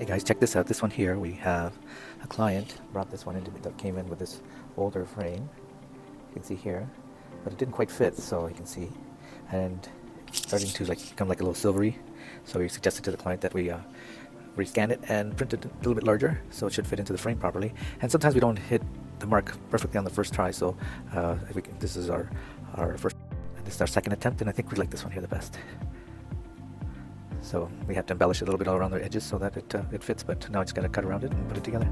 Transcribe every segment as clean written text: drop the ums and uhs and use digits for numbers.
Hey guys, check this out. This one here, we have a client brought this one into that came in with this older frame. You can see here, but it didn't quite fit, so you can see, and it's starting to become like a little silvery. So we suggested to the client that we rescan it and print it a little bit larger, so it should fit into the frame properly. And sometimes we don't hit the mark perfectly on the first try, so this is our first, and this is our second attempt, and I think we like this one here the best. So we have to embellish it a little bit all around the edges so that it fits, but now I just got to cut around it and put it together.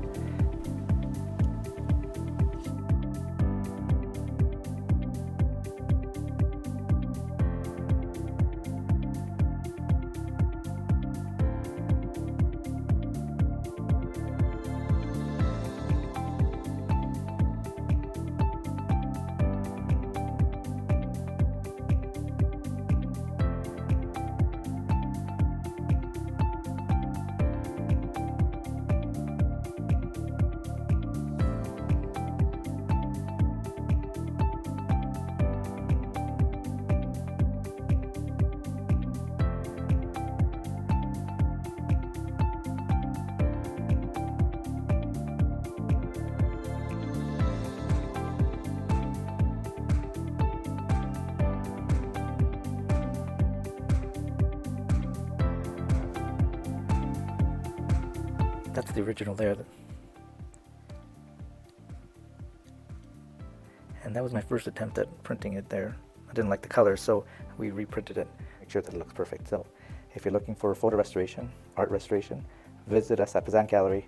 That's the original there. And that was my first attempt at printing it there. I didn't like the color, so we reprinted it. Make sure that it looks perfect. So if you're looking for photo restoration, art restoration, visit us at Pazan Gallery.